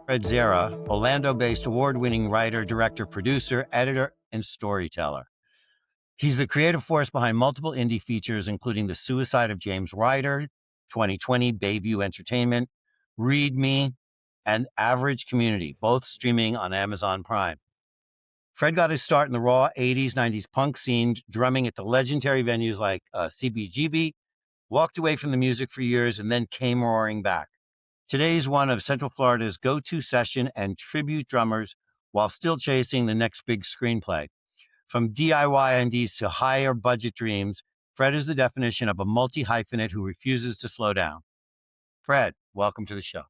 Fred Zara, Orlando-based award-winning writer, director, producer, editor, and storyteller. He's the creative force behind multiple indie features, including The Suicide of James Ryder, 2020, Bayview Entertainment, Read Me, and Average Community, both streaming on Amazon Prime. Fred got his start in the raw 80s, 90s punk scene, drumming at the legendary venues like CBGB, walked away from the music for years, and then came roaring back. Today's one of Central Florida's go-to session and tribute drummers while still chasing the next big screenplay. From DIY NDs to higher budget dreams, Fred is the definition of a multi-hyphenate who refuses to slow down. Fred, welcome to the show.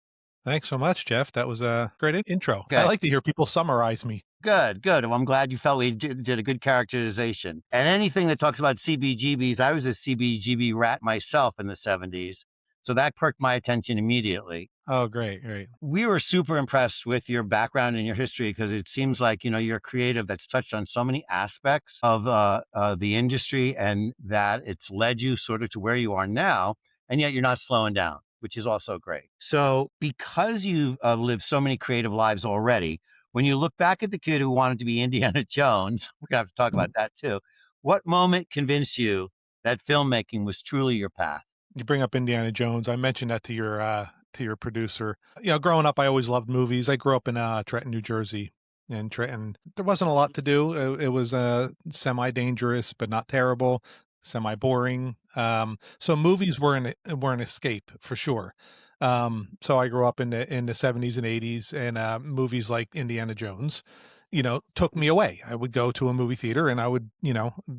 Thanks so much, Jeff. That was a great intro. Good. I like to hear people summarize me. Good. Well, I'm glad you felt we did a good characterization. And anything that talks about CBGBs, I was a CBGB rat myself in the 70s. So that perked my attention immediately. Oh, great. We were super impressed with your background and your history because it seems like, you're creative that's touched on so many aspects of the industry and that it's led you sort of to where you are now, and yet you're not slowing down, which is also great. So because you lived so many creative lives already, when you look back at the kid who wanted to be Indiana Jones, we're going to have to talk about that too. What moment convinced you that filmmaking was truly your path? You bring up Indiana Jones. I mentioned that to your producer. Growing up, I always loved movies. I grew up in Trenton, New Jersey. In Trenton, there wasn't a lot to do. It was semi-dangerous, but not terrible, semi-boring. So movies were an escape for sure. So I grew up in the 70s and 80s, and movies like Indiana Jones, took me away. I would go to a movie theater and I would,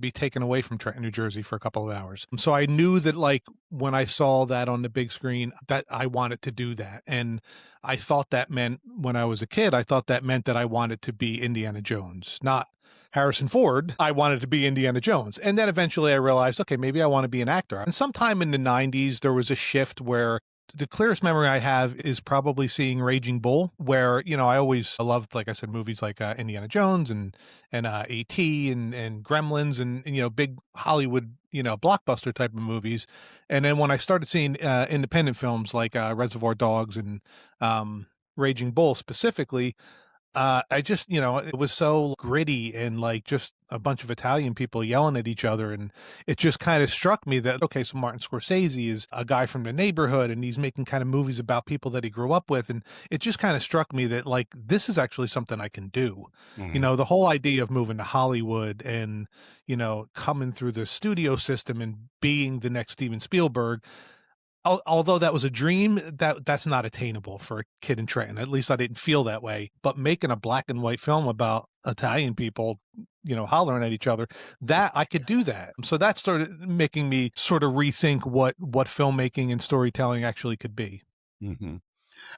be taken away from Trenton, New Jersey for a couple of hours. So I knew that, like, when I saw that on the big screen, that I wanted to do that. And I thought that meant, when I was a kid, I thought that meant that I wanted to be Indiana Jones, not Harrison Ford. I wanted to be Indiana Jones. And then eventually I realized, okay, maybe I want to be an actor. And sometime in the 90s, there was a shift where the clearest memory I have is probably seeing Raging Bull, where, I always loved, like I said, movies like Indiana Jones and A.T. and Gremlins and big Hollywood, blockbuster type of movies. And then when I started seeing independent films like Reservoir Dogs and Raging Bull specifically, I just, it was so gritty and like just a bunch of Italian people yelling at each other. And it just kind of struck me that, okay, so Martin Scorsese is a guy from the neighborhood and he's making kind of movies about people that he grew up with. And it just kind of struck me that, like, this is actually something I can do. Mm-hmm. The whole idea of moving to Hollywood and, coming through the studio system and being the next Steven Spielberg, although that was a dream, that's not attainable for a kid in Trenton. At least I didn't feel that way. But making a black and white film about Italian people, hollering at each other, that I could do that. So that started making me sort of rethink what filmmaking and storytelling actually could be. Mm-hmm.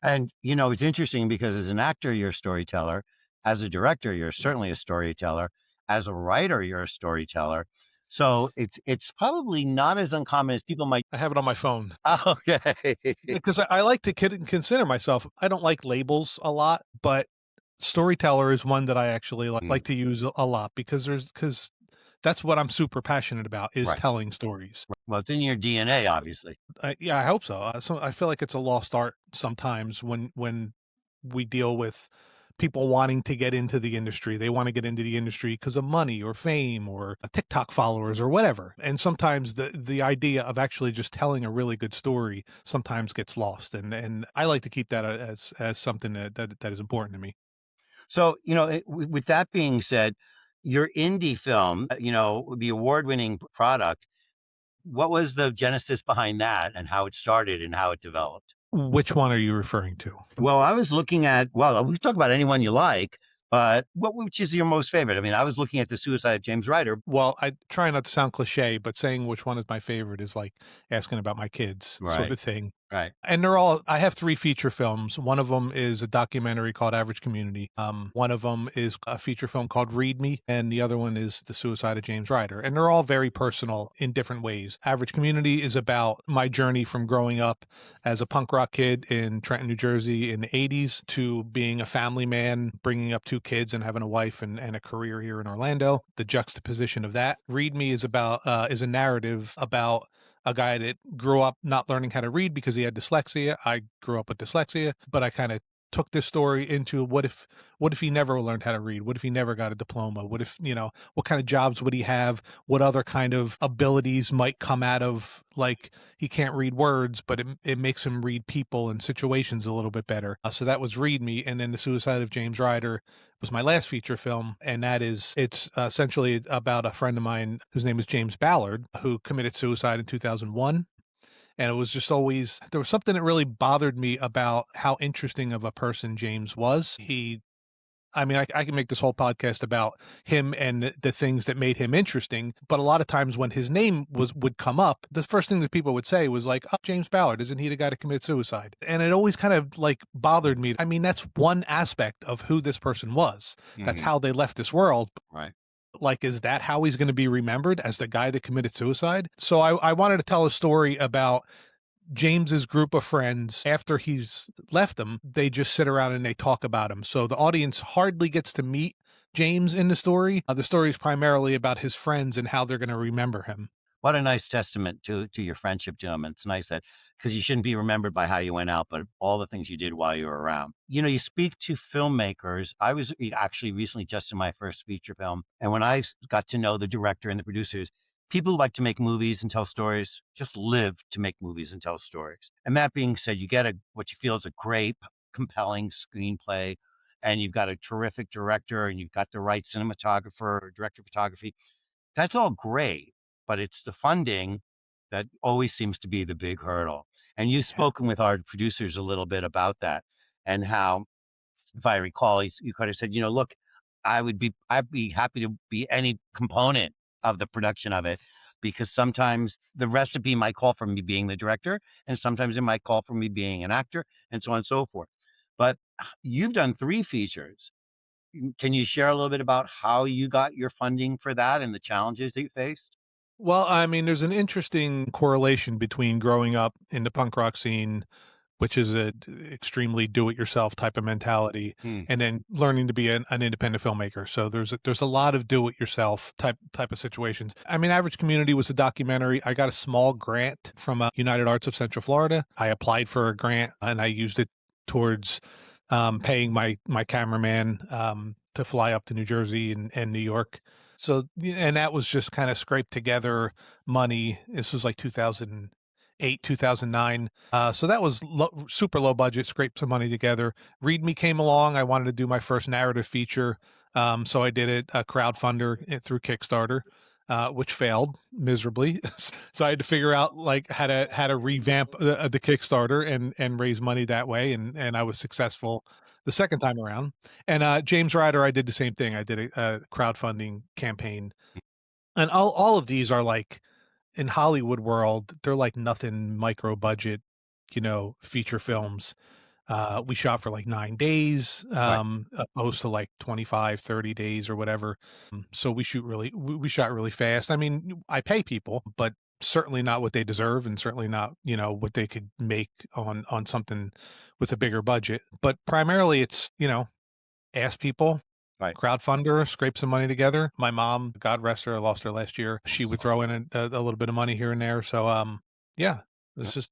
And, it's interesting because as an actor, you're a storyteller. As a director, you're certainly a storyteller. As a writer, you're a storyteller. So it's probably not as uncommon as people might. I have it on my phone. Okay. Because I like to consider myself, I don't like labels a lot, but storyteller is one that I actually like to use a lot because that's what I'm super passionate about, is Right. telling stories. Well, it's in your DNA, obviously. Yeah, I hope so. So I feel like it's a lost art sometimes when we deal with people wanting to get into the industry. They want to get into the industry because of money or fame or TikTok followers or whatever. And sometimes the idea of actually just telling a really good story sometimes gets lost. And I like to keep that as something that is important to me. So, with that being said, your indie film, the award-winning product, what was the genesis behind that and how it started and how it developed? Which one are you referring to? Well, I was looking at, well, we can talk about anyone you like, but which is your most favorite? I mean, I was looking at The Suicide of James Ryder. Well, I try not to sound cliche, but saying which one is my favorite is like asking about my kids, sort of thing. Right. And I have 3 feature films. One of them is a documentary called Average Community. One of them is a feature film called Read Me. And the other one is The Suicide of James Ryder. And they're all very personal in different ways. Average Community is about my journey from growing up as a punk rock kid in Trenton, New Jersey in the 80s to being a family man, bringing up 2 kids and having a wife and a career here in Orlando. The juxtaposition of that. Read Me is is a narrative about a guy that grew up not learning how to read because he had dyslexia. I grew up with dyslexia, but I kind of took this story into what if he never learned how to read? What if he never got a diploma? What if, what kind of jobs would he have? What other kind of abilities might come out of, like, he can't read words, but it makes him read people and situations a little bit better. So that was Read Me. And then The Suicide of James Ryder was my last feature film. And it's essentially about a friend of mine whose name is James Ballard, who committed suicide in 2001. And it was just always, there was something that really bothered me about how interesting of a person James was. I can make this whole podcast about him and the things that made him interesting, but a lot of times when his name would come up, the first thing that people would say was like, "Oh, James Ballard, isn't he the guy that committed suicide?" And it always kind of like bothered me. I mean, that's one aspect of who this person was. That's how they left this world. Right. Like, is that how he's going to be remembered, as the guy that committed suicide? So I wanted to tell a story about James's group of friends. After he's left them, they just sit around and they talk about him. So the audience hardly gets to meet James in the story. The story is primarily about his friends and how they're going to remember him. What a nice testament to your friendship to him. It's nice that, because you shouldn't be remembered by how you went out, but all the things you did while you were around. You speak to filmmakers. I was actually recently just in my first feature film, and when I got to know the director and the producers, people who like to make movies and tell stories just live to make movies and tell stories. And that being said, you get what you feel is a great, compelling screenplay, and you've got a terrific director, and you've got the right cinematographer or director of photography. That's all great, but it's the funding that always seems to be the big hurdle. And you've spoken with our producers a little bit about that, and how, if I recall, you kind of said, look, I'd be happy to be any component of the production of it, because sometimes the recipe might call for me being the director, and sometimes it might call for me being an actor, and so on and so forth. But you've done 3 features. Can you share a little bit about how you got your funding for that and the challenges that you faced? Well, I mean, there's an interesting correlation between growing up in the punk rock scene, which is a extremely do-it-yourself type of mentality, Hmm. and then learning to be an independent filmmaker. So there's a lot of do-it-yourself type of situations. I mean, Average Community was a documentary. I got a small grant from United Arts of Central Florida. I applied for a grant and I used it towards paying my cameraman to fly up to New Jersey and New York. So, and that was just kind of scraped together money. This was like 2008, 2009. So that was super low budget, scraped some money together. Read Me came along. I wanted to do my first narrative feature. So I did it, a crowdfunder through Kickstarter. Which failed miserably. So I had to figure out like how to revamp the Kickstarter and raise money that way. And I was successful the second time around. And James Ryder, I did the same thing. I did a crowdfunding campaign, and all of these are like, in Hollywood world, they're like nothing micro budget, feature films. We shot for like 9 days, Right. opposed to like 25, 30 days or whatever. So we shot really fast. I mean, I pay people, but certainly not what they deserve, and certainly not, what they could make on something with a bigger budget. But primarily it's, ask people, Right. crowdfunder, scrape some money together. My mom, God rest her, I lost her last year. She would throw in a little bit of money here and there. So, yeah, it's just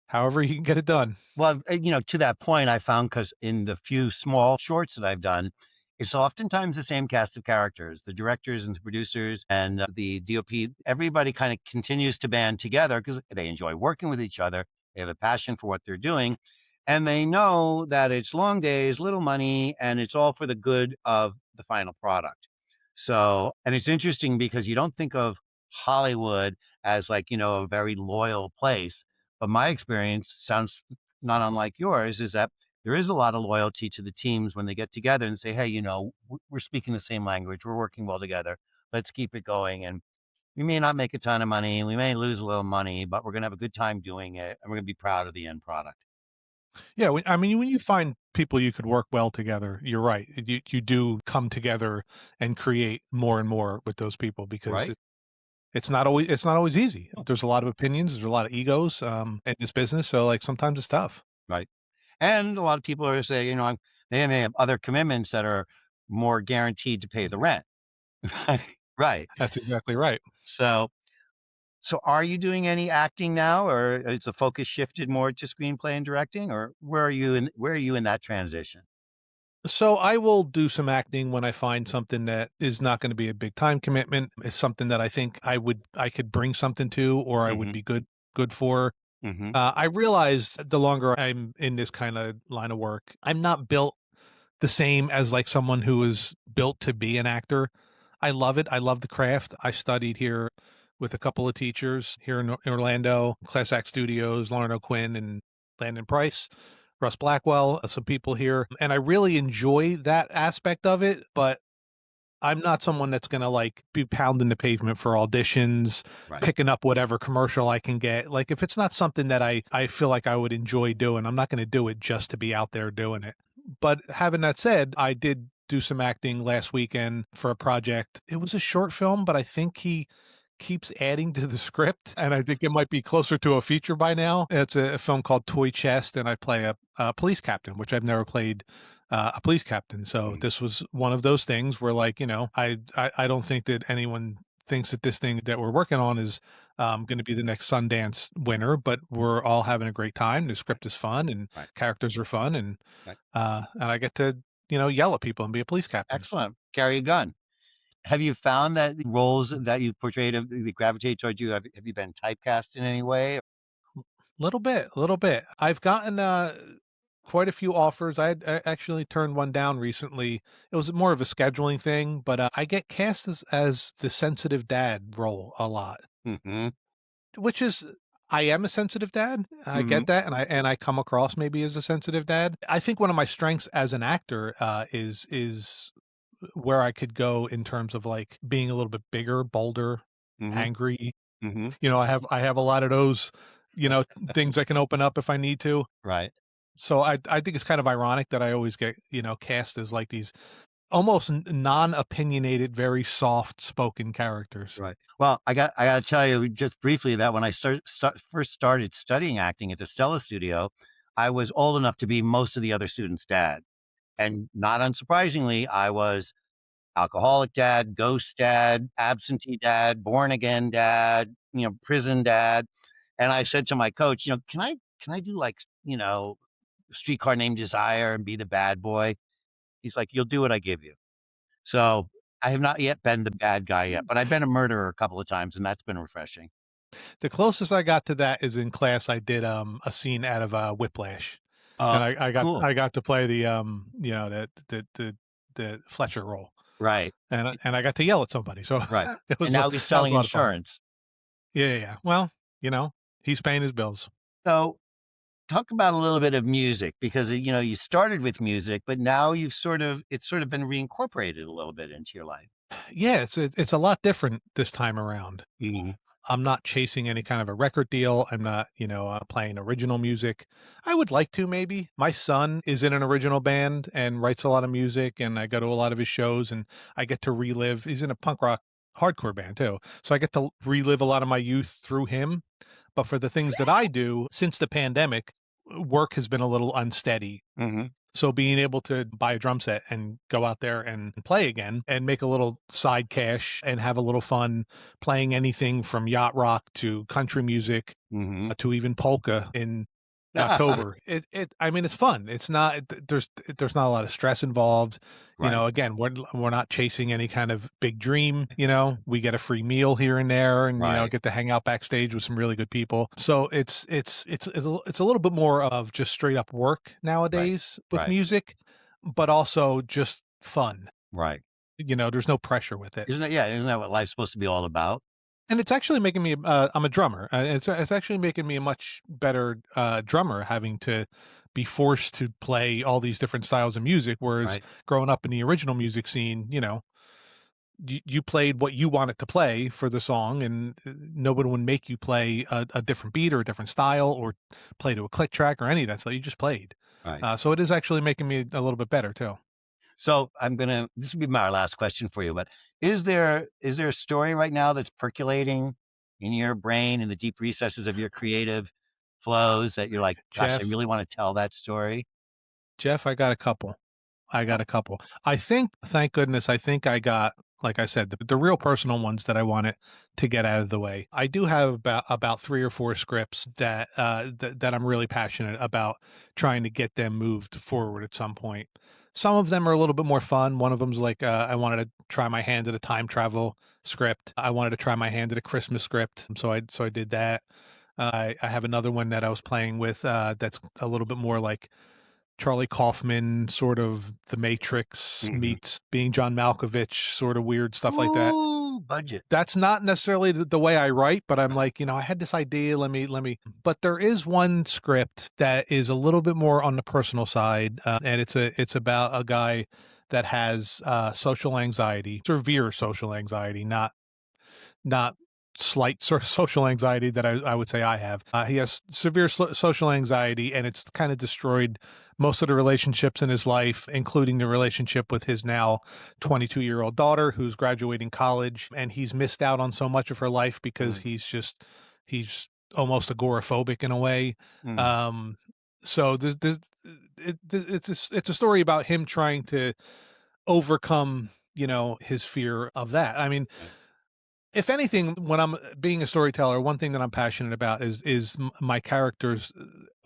however you can get it done. Well, to that point, I found, because in the few small shorts that I've done, it's oftentimes the same cast of characters, the directors and the producers and the DOP. Everybody kind of continues to band together because they enjoy working with each other. They have a passion for what they're doing. And they know that it's long days, little money, and it's all for the good of the final product. So, and it's interesting because you don't think of Hollywood as like, a very loyal place. But my experience sounds not unlike yours, is that there is a lot of loyalty to the teams when they get together and say, hey, we're speaking the same language. We're working well together. Let's keep it going. And we may not make a ton of money. We may lose a little money, but we're going to have a good time doing it. And we're going to be proud of the end product. Yeah, I mean, when you find people you could work well together, you're right. You do come together and create more and more with those people, because Right. it's not always easy. Oh, There's a lot of opinions, there's a lot of egos in this business, so like sometimes it's tough. right. And a lot of people are saying, they may have other commitments that are more guaranteed to pay the rent. Right. That's exactly right. So So are you doing any acting now, or is the focus shifted more to screenplay and directing, or where are you in that transition? So I will do some acting when I find something that is not going to be a big time commitment. It's something that I think I could bring something to, or I would Mhm, be good for. mhm, I realize the longer I'm in this kind of line of work, I'm not built the same as like someone who is built to be an actor. I love it. I love the craft. I studied here with a couple of teachers here in Orlando, Class Act Studios, Lauren O'Quinn and Landon Price, Russ Blackwell, some people here. And I really enjoy that aspect of it, but I'm not someone that's gonna like be pounding the pavement for auditions, right, picking up whatever commercial I can get. Like if it's not something that I feel like I would enjoy doing, I'm not gonna do it just to be out there doing it. But having that said, I did do some acting last weekend for a project. It was a short film, but I think he keeps adding to the script, and I think it might be closer to a feature by now. It's a film called Toy Chest, and I play a police captain, which I've never played a police captain. So mhm, this was one of those things where, like, I don't think that anyone thinks that this thing that we're working on is going to be the next Sundance winner, but we're all having a great time. The right, script is fun, and right, characters are fun, right. and I get to yell at people and be a police captain. Excellent. Carry a gun. Have you found that the roles that you've portrayed have they gravitate towards you? Have you been typecast in any way? Little bit, little bit. I've gotten quite a few offers. I actually turned one down recently. It was more of a scheduling thing, but I get cast as the sensitive dad role a lot, Mhm, which is I am a sensitive dad. I mhm, get that, and I come across maybe as a sensitive dad. I think one of my strengths as an actor is where I could go in terms of like being a little bit bigger, bolder, mhm, angry. mhm. I have a lot of those, things I can open up if I need to. Right, So I think it's kind of ironic that I always get, cast as like these almost non-opinionated, very soft spoken characters. right. Well, I gotta tell you just briefly that when I first started studying acting at the Stella Studio, I was old enough to be most of the other students' dad. And not unsurprisingly, I was alcoholic dad, ghost dad, absentee dad, born again dad, prison dad. And I said to my coach, can I do like, Streetcar Named Desire and be the bad boy? He's like, you'll do what I give you. So I have not yet been the bad guy yet, but I've been a murderer a couple of times, and that's been refreshing. The closest I got to that is in class. I did a scene out of Whiplash, Uh, and I got cool. I got to play the Fletcher role, Right, and I got to yell at somebody. So right. it And was now he's that was selling a lot of fun. insurance. Yeah, yeah, yeah. Well, he's paying his bills. So talk about a little bit of music because you started with music, but now it's sort of been reincorporated a little bit into your life. Yeah, it's a lot different this time around. Mhm. I'm not chasing any kind of a record deal. I'm not, playing original music. I would like to maybe. My son is in an original band and writes a lot of music, and I go to a lot of his shows, and I get to relive. He's in a punk rock hardcore band too, so I get to relive a lot of my youth through him. But for the things that I do since the pandemic, work has been a little unsteady. Mhm. So being able to buy a drum set and go out there and play again and make a little side cash and have a little fun playing anything from yacht rock to country music Mhm. to even polka in October. I mean, it's fun. It's not, there's not a lot of stress involved. Right, Again, we're not chasing any kind of big dream. We get a free meal here and there and, right, get to hang out backstage with some really good people. So it's a little bit more of just straight up work right, nowadays with right, music, but also just fun. right. There's no pressure with it. Isn't that what life's supposed to be all about? And it's actually making me I'm a drummer. It's actually making me a much better drummer having to be forced to play all these different styles of music. Whereas Right, growing up in the original music scene, you played what you wanted to play for the song, and nobody would make you play a different beat or a different style or play to a click track or any of that. So you just played. right. So it is actually making me a little bit better too. So this will be my last question for you, but is there a story right now that's percolating in your brain in the deep recesses of your creative flows that you're like, gosh, I Jeff, really want to tell that story? Jeff, I got a couple. I Oh, got a couple. I think, thank goodness, I think I got like I said, the real personal ones that I wanted to get out of the way. I do have about 3 or 4 scripts that I'm really passionate about trying to get them moved forward at some point. Some of them are a little bit more fun. One of them's like I wanted to try my hand at a time travel script. I wanted to try my hand at a Christmas script, so I did that. I have another one that I was playing with that's a little bit more like Charlie Kaufman, sort of The Matrix Mhm. meets Being John Malkovich, sort of weird stuff like that. Ooh, budget. That's not necessarily the way I write, but I'm like, I had this idea. Let me. But there is one script that is a little bit more on the personal side, and it's about a guy that has social anxiety, severe social anxiety, not slight sort of social anxiety that I would say I have. He has severe social anxiety, and it's kind of destroyed most of the relationships in his life, including the relationship with his now 22-year-old daughter who's graduating college. And he's missed out on so much of her life because Mm, he's almost agoraphobic in a way. mm, Um, so it's a story about him trying to overcome, his fear of that. I mean, right. if anything, when I'm being a storyteller, one thing that I'm passionate about is my characters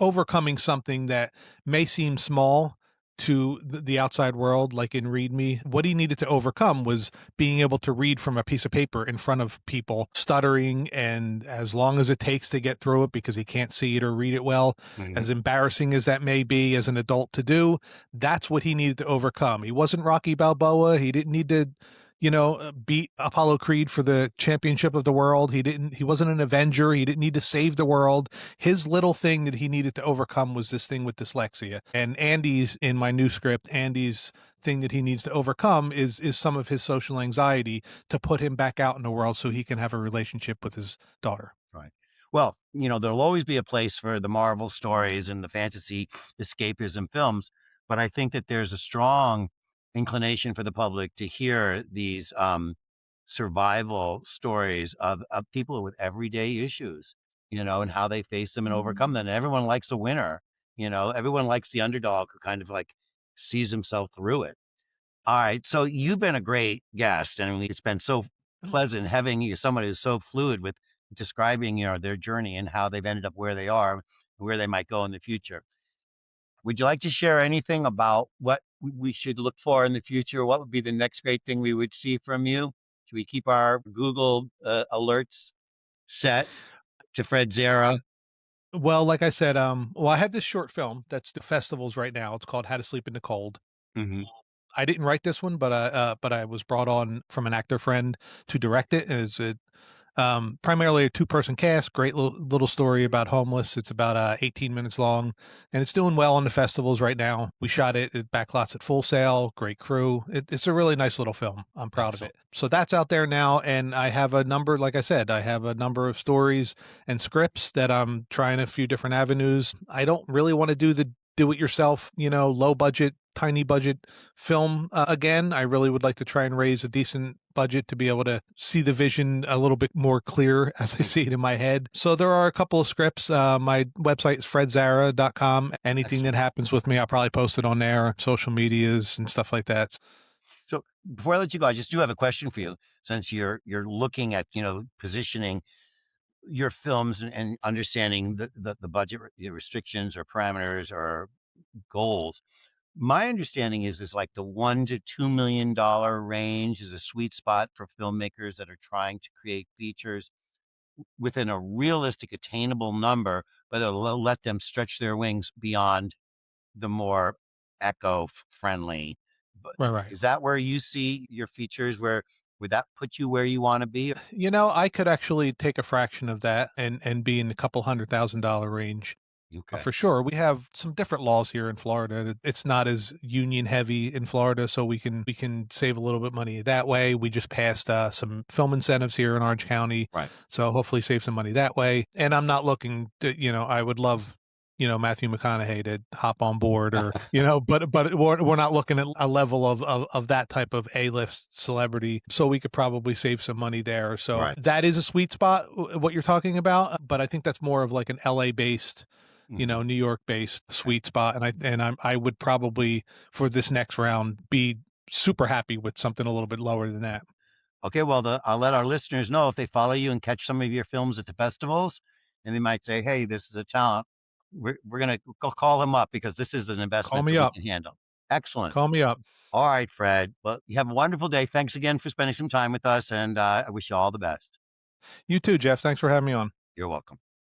overcoming something that may seem small to the outside world. Like in Read Me, what he needed to overcome was being able to read from a piece of paper in front of people, stuttering, and as long as it takes to get through it because he can't see it or read it well, Mhm. as embarrassing as that may be as an adult to do, that's what he needed to overcome. He wasn't Rocky Balboa. He didn't need to beat Apollo Creed for the championship of the world. He wasn't an Avenger. He didn't need to save the world. His little thing that he needed to overcome was this thing with dyslexia. And Andy's, in my new script, Andy's thing that he needs to overcome is some of his social anxiety to put him back out in the world so he can have a relationship with his daughter. Right. Well, there'll always be a place for the Marvel stories and the fantasy escapism films, but I think that there's a strong inclination for the public to hear these survival stories of people with everyday issues, and how they face them and overcome them. And everyone likes a winner, everyone likes the underdog who kind of like sees himself through it. All right. So you've been a great guest, and it's been so pleasant having you, somebody who's so fluid with describing, their journey and how they've ended up where they are, where they might go in the future. Would you like to share anything about what we should look for in the future? What would be the next great thing we would see from you? Should we keep our Google alerts set to Fred Zara? Well, like I said, I have this short film that's the festivals right now. It's called How to Sleep in the Cold. Hmm. I didn't write this one, but I was brought on from an actor friend to direct it. It's primarily a two-person cast. Great little story about homeless. It's about 18 minutes long, and it's doing well on the festivals right now. We shot it at Backlots at Full Sail. Great crew. It's a really nice little film. I'm proud of Excellent. it. So that's out there now, and I have a number. Like I said, I have a number of stories and scripts that I'm trying a few different avenues. I don't really want to do the do-it-yourself, low budget, tiny budget film again. I really would like to try and raise a decent budget to be able to see the vision a little bit more clear as I see it in my head. So there are a couple of scripts. My website is fredzara.com. Anything that Excellent. happens with me, I'll probably post it on there, social medias and stuff like that. So before I let you go, I just do have a question for you, since you're looking at, positioning your films and understanding the budget restrictions or parameters or goals. My understanding is like the $1 to $2 million range is a sweet spot for filmmakers that are trying to create features within a realistic, attainable number, but it'll let them stretch their wings beyond the more eco-friendly. But Right, right. is that where you see your features? Where would that put you where you want to be? I could actually take a fraction of that and be in the couple $100,000 range. Okay, For sure. We have some different laws here in Florida. It's not as union heavy in Florida, so we can save a little bit money that way. We just passed some film incentives here in Orange County, right. so hopefully save some money that way. And I'm not looking to, I would love, Matthew McConaughey to hop on board, or but we're not looking at a level of that type of A-list celebrity, so we could probably save some money there. So Right. that is a sweet spot, what you're talking about, but I think that's more of like an LA based, Hmm. New York based Okay. sweet spot. I would probably, for this next round, be super happy with something a little bit lower than that. Okay, well, I'll let our listeners know if they follow you and catch some of your films at the festivals, and they might say, "Hey, this is a talent. We're gonna call him up because this is an Call investment that me we up. can handle." Excellent. Call me up. All right, Fred. Well, you have a wonderful day. Thanks again for spending some time with us, and I wish you all the best. You too, Jeff. Thanks for having me on. You're welcome.